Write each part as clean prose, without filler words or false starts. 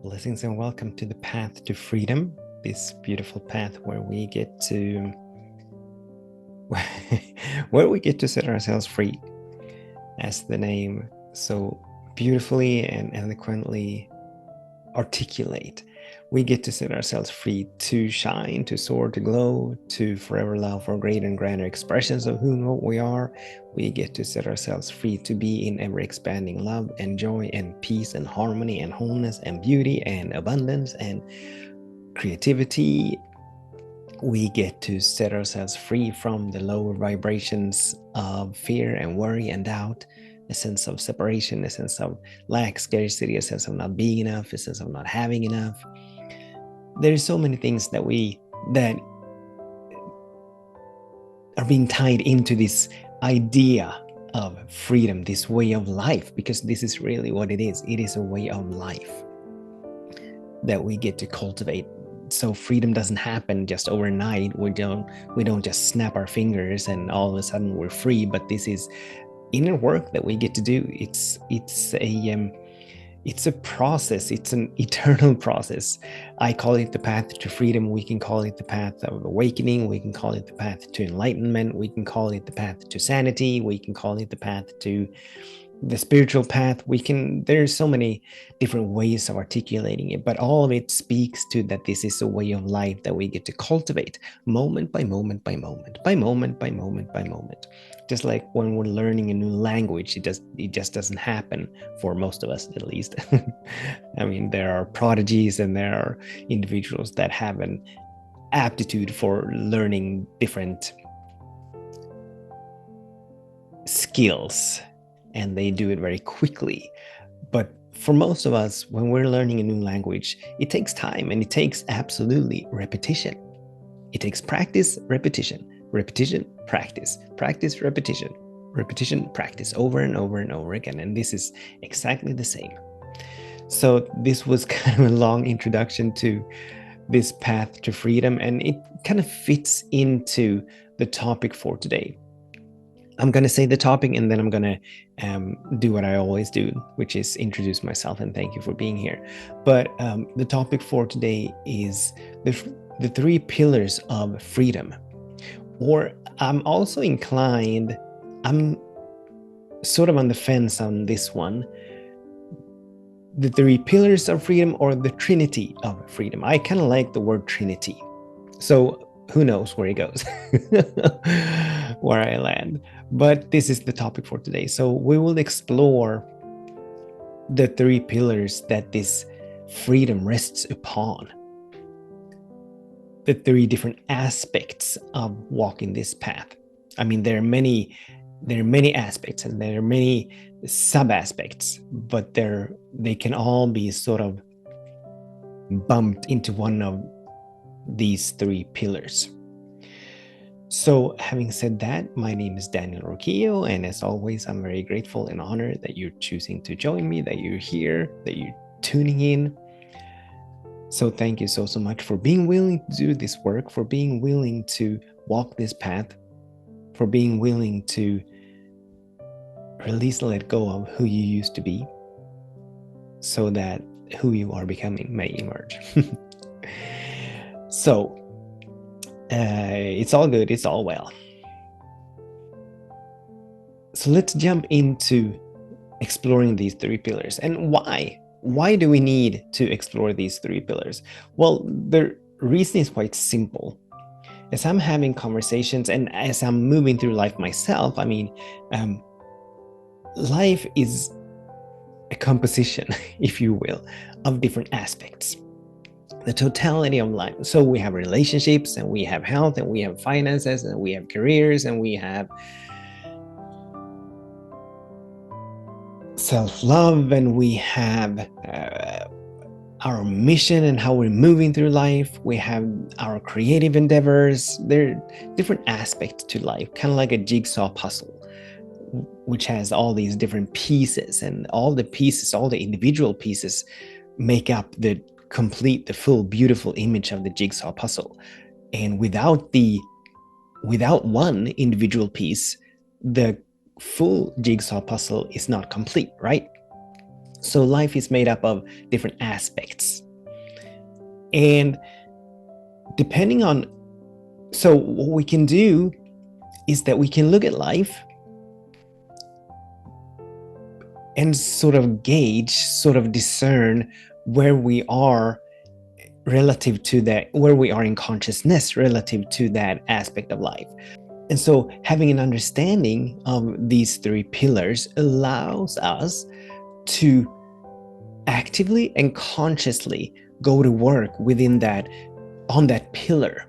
Blessings and welcome to the path to freedom, this beautiful path where we get to set ourselves free, as the name so beautifully and eloquently articulate. We get to set ourselves free to shine, to soar, to glow, to forever love for greater and grander expressions of who and what we are. We get to set ourselves free to be in ever expanding love and joy and peace and harmony and wholeness and beauty and abundance and creativity. We get to set ourselves free from the lower vibrations of fear and worry and doubt, a sense of separation, a sense of lack, scarcity, a sense of not being enough, a sense of not having enough. There's so many things that are being tied into this idea of freedom, this way of life, because this is really what it is. It is a way of life that we get to cultivate. So freedom doesn't happen just overnight. We don't just snap our fingers and all of a sudden we're free, but this is inner work that we get to do. It's a process. It's an eternal process. I call it the path to freedom. We can call it the path of awakening. We can call it the path to enlightenment. We can call it the path to sanity. We can call it the path to the spiritual path. There's so many different ways of articulating it, but all of it speaks to that this is a way of life that we get to cultivate moment by moment by moment by moment by moment by moment. Just like when we're learning a new language, it just doesn't happen, for most of us at least. I mean, there are prodigies and there are individuals that have an aptitude for learning different skills, and they do it very quickly. But for most of us, when we're learning a new language, it takes time, and it takes absolutely repetition. It takes practice, repetition, practice, repetition, practice, over and over and over again. And this is exactly the same. So this was kind of a long introduction to this path to freedom, and it kind of fits into the topic for today. I'm going to say the topic, and then I'm going to do what I always do, which is introduce myself and thank you for being here. But the topic for today is the three pillars of freedom. Or I'm also inclined, I'm sort of on the fence on this one, the three pillars of freedom or the Trinity of freedom. I kind of like the word Trinity. So who knows where it goes, where I land. But this is the topic for today. So we will explore the three pillars that this freedom rests upon. The three different aspects of walking this path. I mean, there are many aspects and there are many sub-aspects, but they can all be sort of bumped into one of these three pillars. So having said that, my name is Daniel Roquillo, and as always, I'm very grateful and honored that you're choosing to join me, that you're here, that you're tuning in. So thank you so much for being willing to do this work, for being willing to walk this path, for being willing to release and let go of who you used to be, so that who you are becoming may emerge. So it's all good, it's all well. So let's jump into exploring these three pillars. And why do we need to explore these three pillars? Well, the reason is quite simple. As I'm having conversations and as I'm moving through life myself, I mean, life is a composition, if you will, of different aspects. The totality of life. So we have relationships, and we have health, and we have finances, and we have careers, and we have self-love, and we have our mission and how we're moving through life. We have our creative endeavors. There are different aspects to life, kind of like a jigsaw puzzle, which has all these different pieces, and all the individual pieces make up the full, beautiful image of the jigsaw puzzle. And without one individual piece, the full jigsaw puzzle is not complete, right? So life is made up of different aspects. And depending on, so what we can do is that we can look at life and sort of gauge, sort of discern where we are relative to that, where we are in consciousness relative to that aspect of life. And so having an understanding of these three pillars allows us to actively and consciously go to work within that, on that pillar.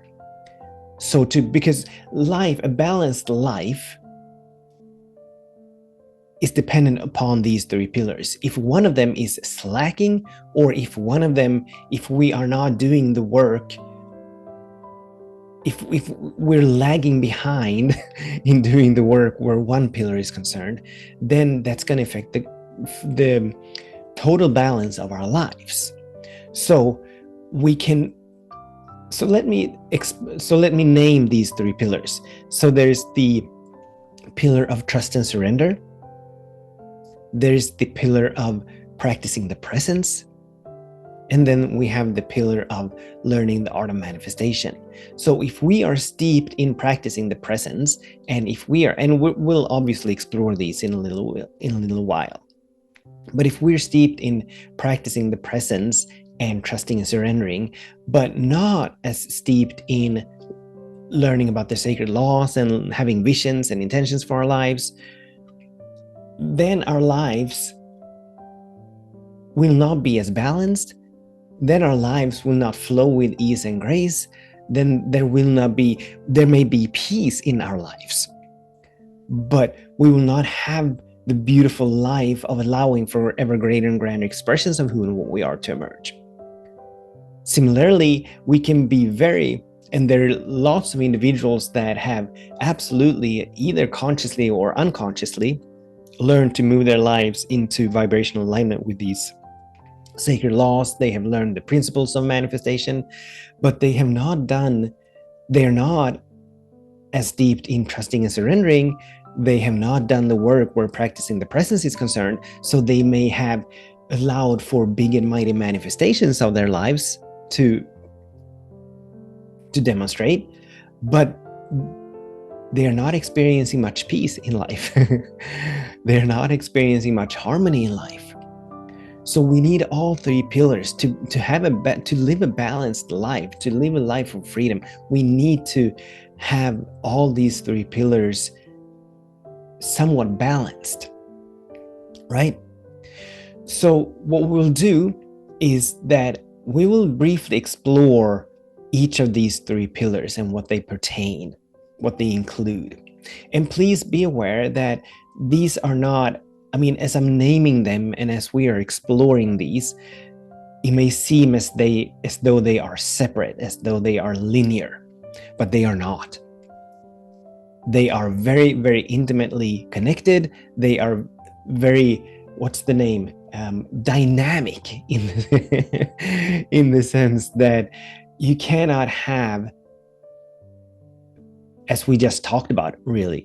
So because life, a balanced life, is dependent upon these three pillars. If one of them is slacking, or if one of them, if we are not doing the work, if we're lagging behind in doing the work where one pillar is concerned, then that's going to affect the total balance of our lives. So we can, so let me name these three pillars. So there's the pillar of trust and surrender. There's the pillar of practicing the presence. And then we have the pillar of learning the art of manifestation. So if we are steeped in practicing the presence, and if we are, and we'll obviously explore these in a little while. But if we're steeped in practicing the presence and trusting and surrendering, but not as steeped in learning about the sacred laws and having visions and intentions for our lives, then our lives will not be as balanced. Then our lives will not flow with ease and grace. Then there may be peace in our lives, but we will not have the beautiful life of allowing for ever greater and grander expressions of who and what we are to emerge. Similarly, we can be and there are lots of individuals that have absolutely, either consciously or unconsciously, learned to move their lives into vibrational alignment with these sacred laws. They have learned the principles of manifestation, but they are not as steeped in trusting and surrendering. They have not done the work where practicing the presence is concerned. So they may have allowed for big and mighty manifestations of their lives to demonstrate, but they're not experiencing much peace in life. They're not experiencing much harmony in life. So we need all three pillars to live a balanced life, to live a life of freedom. We need to have all these three pillars somewhat balanced, right? So what we'll do is that we will briefly explore each of these three pillars and what they pertain, what they include. And please be aware that these are not, as I'm naming them and as we are exploring these, it may seem as though they are separate, as though they are linear, but they are not. They are very, very intimately connected. They are very, dynamic in the sense that you cannot have, as we just talked about, we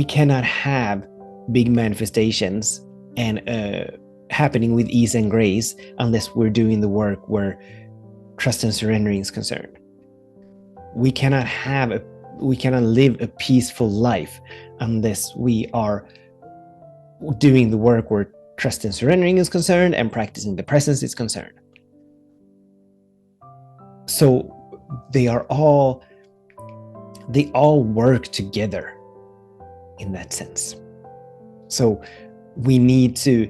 cannot have big manifestations and happening with ease and grace unless we're doing the work where trust and surrendering is concerned. We cannot live a peaceful life unless we are doing the work where trust and surrendering is concerned and practicing the presence is concerned. So they all work together in that sense. So we need to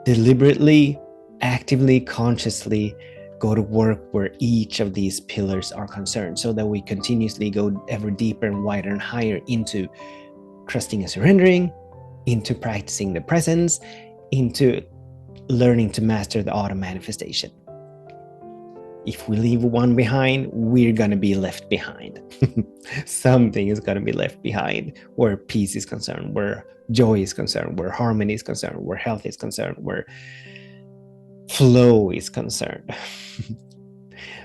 deliberately, actively, consciously go to work where each of these pillars are concerned, so that we continuously go ever deeper and wider and higher into trusting and surrendering, into practicing the presence, into learning to master the art of manifestation. If we leave one behind, we're going to be left behind. Something is going to be left behind where peace is concerned, where joy is concerned, where harmony is concerned, where health is concerned, where flow is concerned.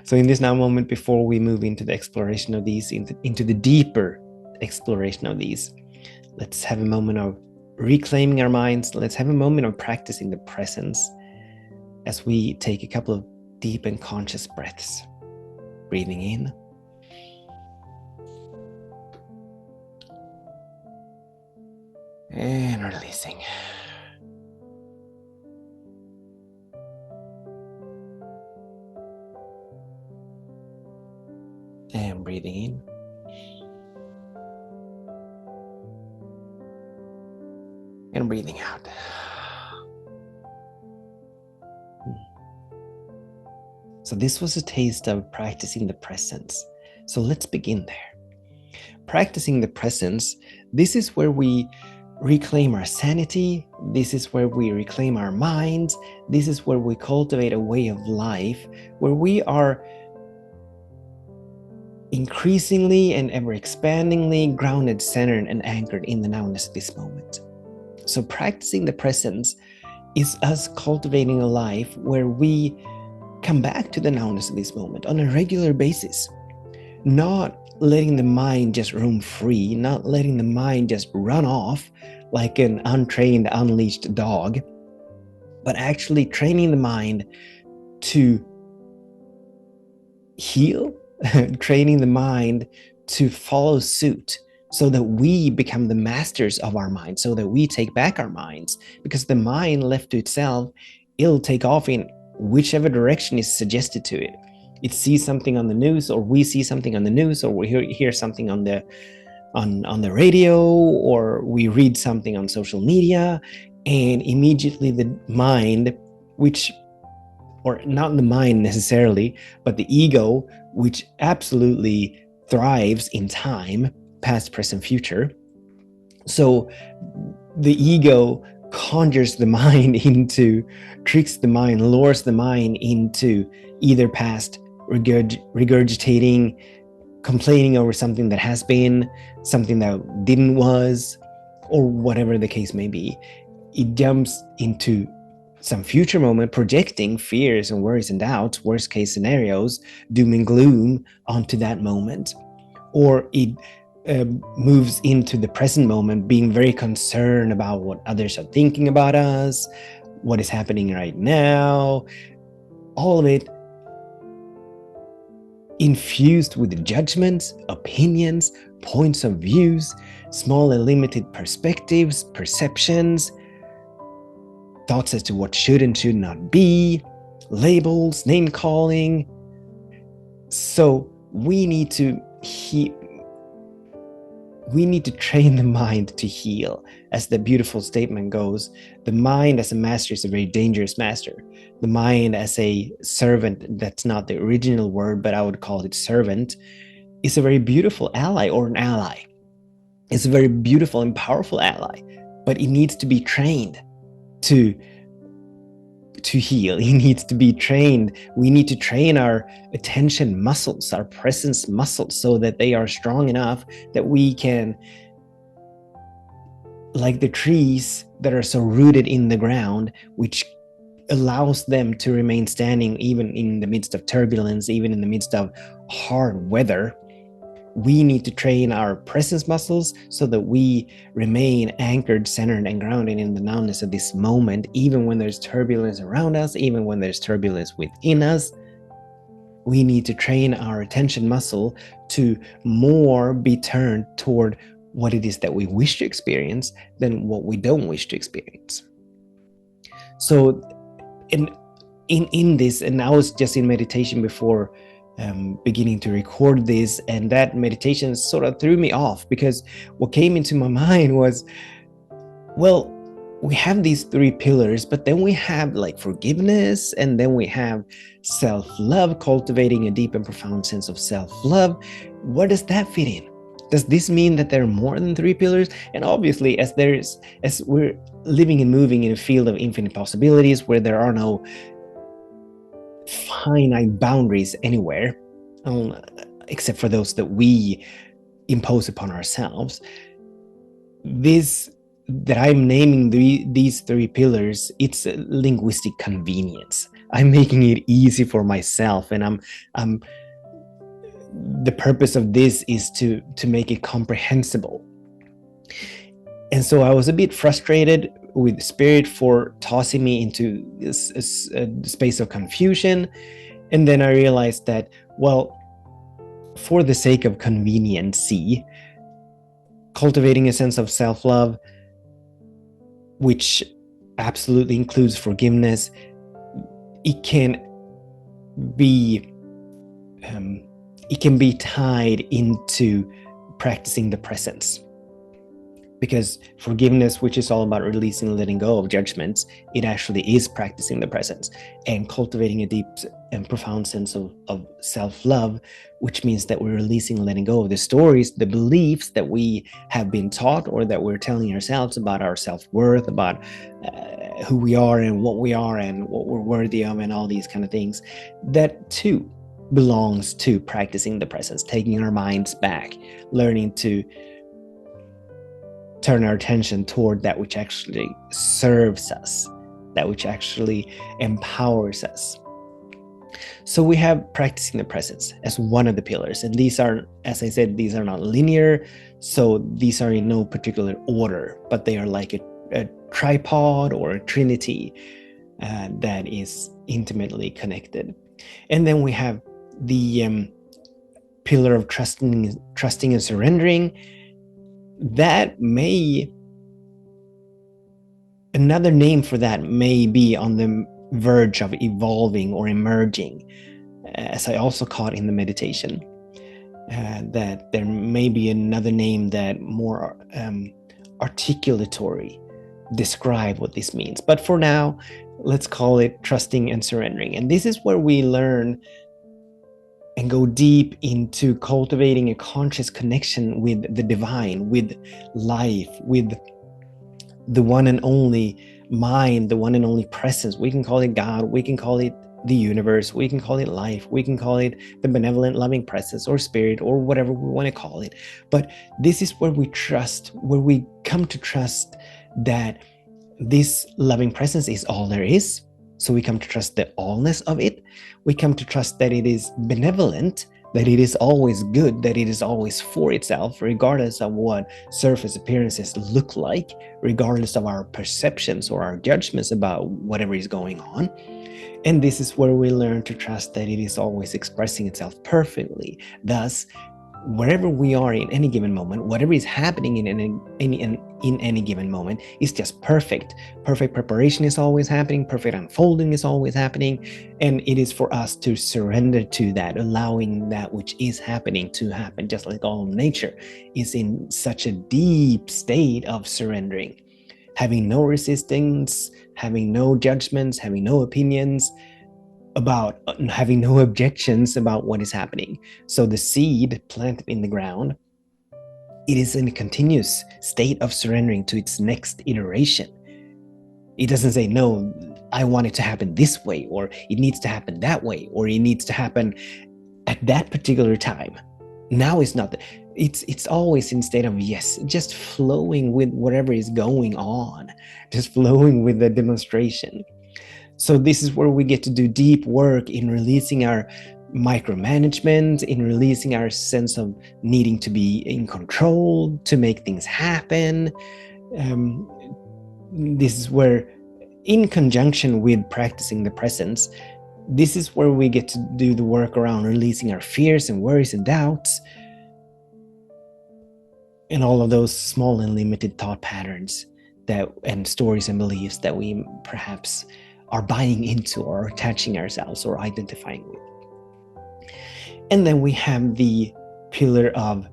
So in this now moment, before we move into the exploration of these, into the deeper exploration of these, let's have a moment of reclaiming our minds, let's have a moment of practicing the presence as we take a couple of deep and conscious breaths. Breathing in and releasing. And breathing in. And breathing out. So this was a taste of practicing the presence. So let's begin there. Practicing the presence, this is where we reclaim our sanity. This is where we reclaim our minds. This is where we cultivate a way of life where we are increasingly and ever expandingly grounded, centered, and anchored in the nowness of this moment. So practicing the presence is us cultivating a life where we come back to the nowness of this moment on a regular basis, not letting the mind just roam free, not letting the mind just run off like an untrained, unleashed dog, but actually training the mind to heal, training the mind to follow suit so that we become the masters of our mind, so that we take back our minds. Because the mind left to itself, it'll take off in whichever direction is suggested to it. It sees something on the news, or we see something on the news, or we hear something on the radio, or we read something on social media, and immediately the mind, which, or not the mind necessarily, but the ego, which absolutely thrives in time, past, present, future. So the ego conjures the mind into, tricks the mind, lures the mind into either past regurgitating, complaining over something that has been, something that didn't was, or whatever the case may be. It jumps into some future moment, projecting fears and worries and doubts, worst case scenarios, doom and gloom onto that moment. Or it moves into the present moment, being very concerned about what others are thinking about us, what is happening right now, all of it infused with judgments, opinions, points of views, small and limited perspectives, perceptions, thoughts as to what should and should not be, labels, name calling. So we need to train the mind to heal. As the beautiful statement goes, the mind as a master is a very dangerous master. The mind as a servant, that's not the original word, but I would call it servant, is a very beautiful ally, or an ally. It's a very beautiful and powerful ally, but it needs to be trained to heal. He needs to be trained. We need to train our attention muscles, our presence muscles, so that they are strong enough that we can, like the trees that are so rooted in the ground, which allows them to remain standing even in the midst of turbulence, even in the midst of hard weather. We need to train our presence muscles so that we remain anchored, centered, and grounded in the nowness of this moment, even when there's turbulence around us, even when there's turbulence within us. We need to train our attention muscle to more be turned toward what it is that we wish to experience than what we don't wish to experience. So in this, and I was just in meditation before beginning to record this, and that meditation sort of threw me off, because what came into my mind was, well, we have these three pillars, but then we have like forgiveness, and then we have self-love, cultivating a deep and profound sense of self-love. Where does that fit in? Does this mean that there are more than three pillars? And obviously, as we're living and moving in a field of infinite possibilities where there are no finite boundaries anywhere, except for those that we impose upon ourselves, this that I'm naming these three pillars, it's a linguistic convenience. I'm making it easy for myself, and I'm the purpose of this is to make it comprehensible. And so I was a bit frustrated with Spirit for tossing me into this space of confusion. And then I realized that, well, for the sake of conveniency, cultivating a sense of self-love, which absolutely includes forgiveness, it can be tied into practicing the presence. Because forgiveness, which is all about releasing and letting go of judgments, it actually is practicing the presence and cultivating a deep and profound sense of self-love, which means that we're releasing and letting go of the stories, the beliefs that we have been taught or that we're telling ourselves about our self-worth, about who we are and what we're worthy of, and all these kind of things. That too belongs to practicing the presence, taking our minds back, learning to turn our attention toward that which actually serves us, that which actually empowers us. So we have practicing the presence as one of the pillars. And these are, as I said, these are not linear. So these are in no particular order, but they are like a tripod or a trinity that is intimately connected. And then we have the pillar of trusting and surrendering. That another name for that may be on the verge of evolving or emerging, as I also caught in the meditation, that there may be another name that more articulatory describe what this means. But for now, let's call it trusting and surrendering. And this is where we learn and go deep into cultivating a conscious connection with the divine, with life, with the one and only mind, the one and only presence. We can call it God, we can call it the universe, we can call it life, we can call it the benevolent loving presence or spirit or whatever we want to call it. But this is where we trust, where we come to trust that this loving presence is all there is. So we come to trust the allness of it. We come to trust that it is benevolent, that it is always good, that it is always for itself, regardless of what surface appearances look like, regardless of our perceptions or our judgments about whatever is going on. And this is where we learn to trust that it is always expressing itself perfectly. Thus, wherever we are in any given moment, whatever is happening in any given moment is just perfect. Perfect preparation is always happening, perfect unfolding is always happening, and it is for us to surrender to that, allowing that which is happening to happen, just like all nature is in such a deep state of surrendering, having no resistance, having no judgments, having no opinions, about having no objections about what is happening. So the seed planted in the ground, it is in a continuous state of surrendering to its next iteration. It doesn't say, no, I want it to happen this way, or it needs to happen that way, or it needs to happen at that particular time. Now is not it's always in state of yes, just flowing with whatever is going on, just flowing with the demonstration. So this is where we get to do deep work in releasing our micromanagement, in releasing our sense of needing to be in control, to make things happen. This is where, in conjunction with practicing the presence, this is where we get to do the work around releasing our fears and worries and doubts, and all of those small and limited thought patterns and stories and beliefs that we perhaps are buying into or attaching ourselves or identifying with. And then we have the pillar of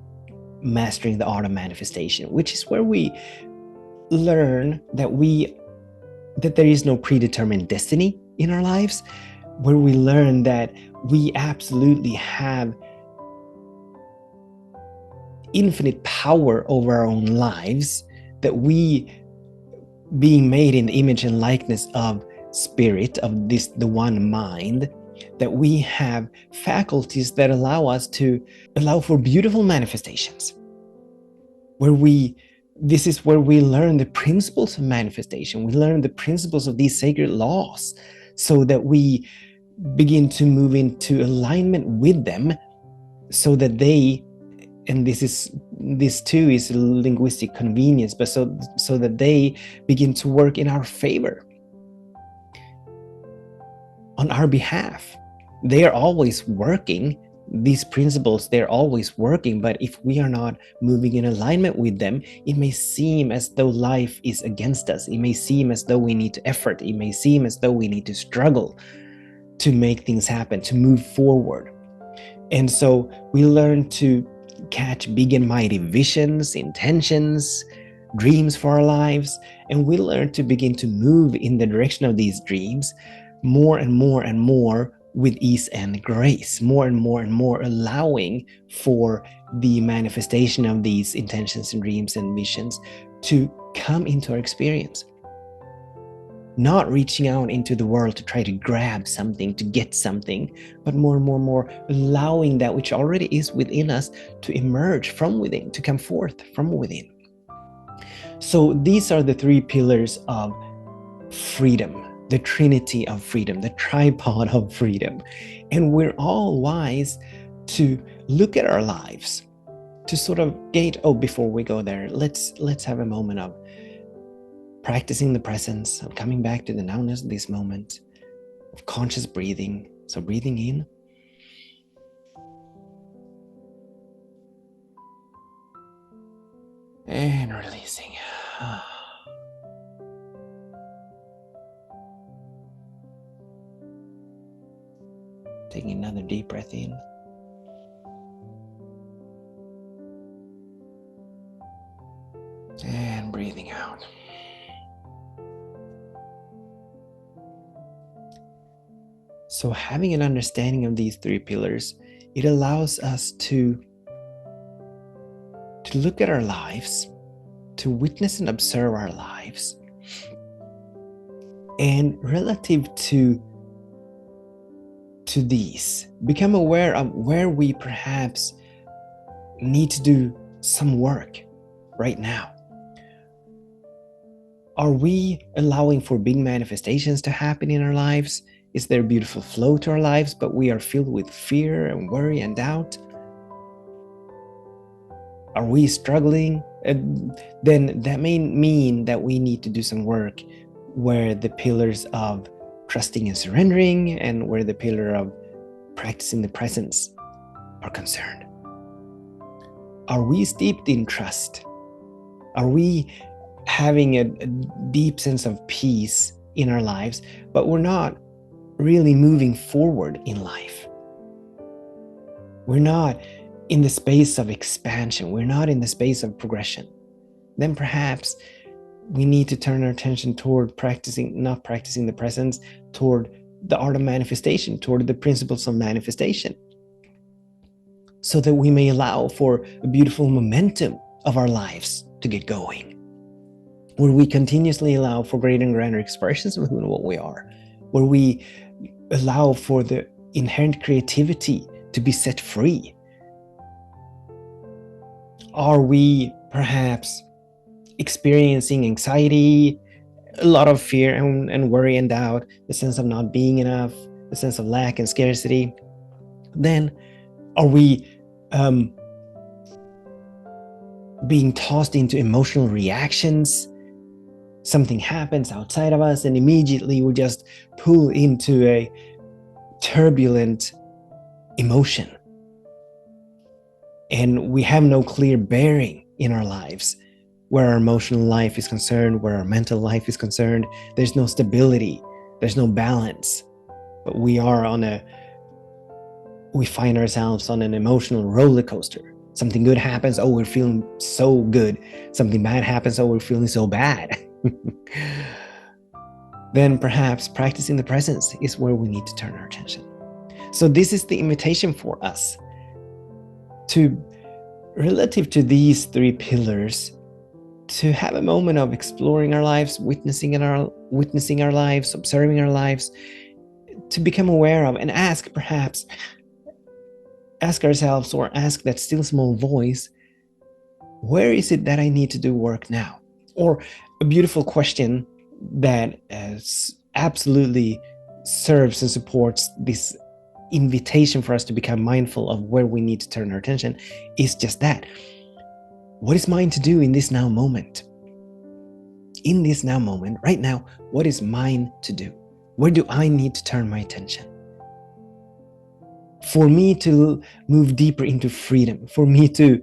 mastering the art of manifestation, which is where we learn that there is no predetermined destiny in our lives, where we learn that we absolutely have infinite power over our own lives, that we, being made in the image and likeness of spirit, of the one mind, that we have faculties that allow for beautiful manifestations, this is where we learn the principles of manifestation. We learn the principles of these sacred laws, so that we begin to move into alignment with them, so that and this is this too is linguistic convenience, but so that they begin to work in our favor, on our behalf. They are always working. These principles, they're always working, but if we are not moving in alignment with them, it may seem as though life is against us. It may seem as though we need to effort. It may seem as though we need to struggle to make things happen, to move forward. And so we learn to catch big and mighty visions, intentions, dreams for our lives, and we learn to begin to move in the direction of these dreams more and more and more with ease and grace, more and more allowing for the manifestation of these intentions and dreams and missions to come into our experience. Not reaching out into the world to try to grab something, to get something, but more and more allowing that which already is within us to emerge from within, to come forth from within. So these are the three pillars of freedom, the Trinity of freedom, the tripod of freedom. And we're all wise to look at our lives, to sort of gauge, before we go there, let's have a moment of practicing the presence, of coming back to the nowness of this moment, of conscious breathing. So breathing in, and releasing. Taking another deep breath in. And breathing out. So having an understanding of these three pillars, it allows us to look at our lives, to witness and observe our lives, and relative to these, become aware of where we perhaps need to do some work right now. Are we allowing for big manifestations to happen in our lives? Is there a beautiful flow to our lives, but we are filled with fear and worry and doubt? Are we struggling? Then that may mean that we need to do some work where the pillars of trusting and surrendering and where the pillar of practicing the presence are concerned. Are we steeped in trust? Are we having a deep sense of peace in our lives, but we're not really moving forward in life? We're not in the space of expansion. We're not in the space of progression. Then perhaps we need to turn our attention toward not practicing the presence, toward the art of manifestation, toward the principles of manifestation, so that we may allow for a beautiful momentum of our lives to get going, where we continuously allow for greater and greater expressions of who and what we are, where we allow for the inherent creativity to be set free. Are we perhaps experiencing anxiety, a lot of fear and worry and doubt, the sense of not being enough, the sense of lack and scarcity? Then are we being tossed into emotional reactions? Something happens outside of us and immediately we just pull into a turbulent emotion, and we have no clear bearing in our lives where our emotional life is concerned, where our mental life is concerned. There's no stability, there's no balance, but we find ourselves on an emotional roller coaster. Something good happens, we're feeling so good. Something bad happens, we're feeling so bad. Then perhaps practicing the presence is where we need to turn our attention. So this is the invitation for us to, relative to these three pillars, to have a moment of exploring our lives, witnessing our lives, observing our lives, to become aware of and ask ourselves, or ask that still small voice, where is it that I need to do work now? Or a beautiful question that absolutely serves and supports this invitation for us to become mindful of where we need to turn our attention is just that. what is mine to do in this now moment? In this now moment, right now, what is mine to do? Where do I need to turn my attention? For me to move deeper into freedom, for me to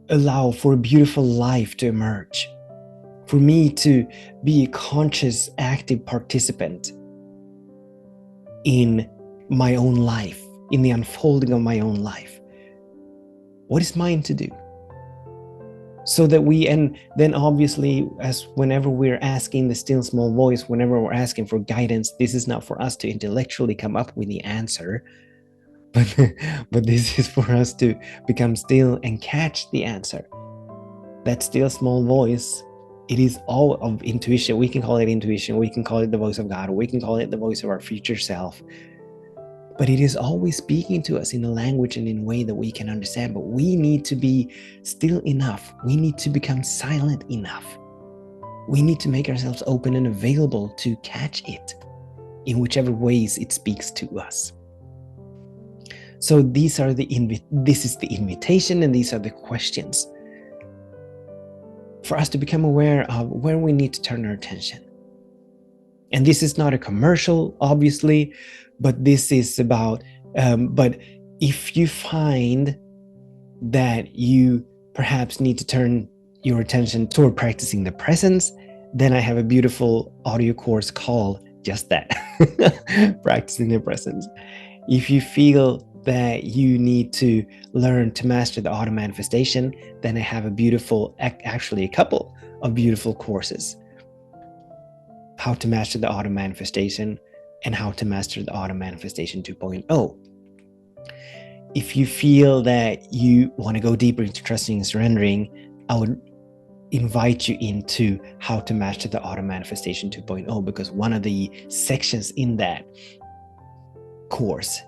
allow for a beautiful life to emerge, for me to be a conscious, active participant in my own life, in the unfolding of my own life. What is mine to do? So that we, and then obviously, as whenever we're asking the still small voice, whenever we're asking for guidance, this is not for us to intellectually come up with the answer, but this is for us to become still and catch the answer. That still small voice, it is all of intuition. We can call it intuition, we can call it the voice of God, we can call it the voice of our future self. But it is always speaking to us in a language and in a way that we can understand. But we need to be still enough. We need to become silent enough. We need to make ourselves open and available to catch it in whichever ways it speaks to us. So this is the invitation, and these are the questions for us to become aware of where we need to turn our attention. And this is not a commercial, obviously, but this is about, but if you find that you perhaps need to turn your attention toward practicing the presence, then I have a beautiful audio course called just that, practicing the presence. If you feel that you need to learn to master the auto manifestation, then I have actually a couple of beautiful courses. How to master the auto manifestation and how to master the auto manifestation 2.0. If you feel that you want to go deeper into trusting and surrendering, I would invite you into how to master the auto manifestation 2.0, because one of the sections in that course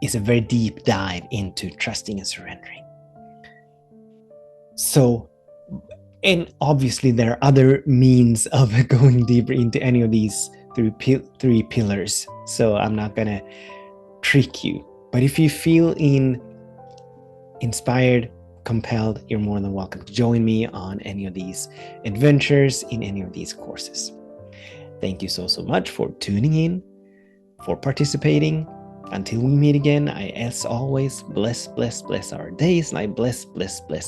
is a very deep dive into trusting and surrendering. So, and obviously there are other means of going deeper into any of these three pillars. So I'm not gonna trick you. But if you feel inspired, compelled, you're more than welcome to join me on any of these adventures in any of these courses. Thank you so much for tuning in, for participating. Until we meet again, I, as always, bless our days, and I bless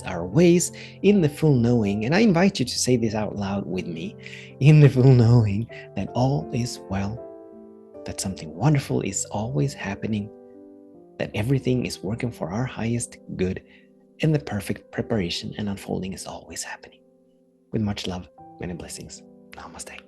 our ways in the full knowing. And I invite you to say this out loud with me, in the full knowing that all is well, that something wonderful is always happening, that everything is working for our highest good, and the perfect preparation and unfolding is always happening. With much love, many blessings. Namaste.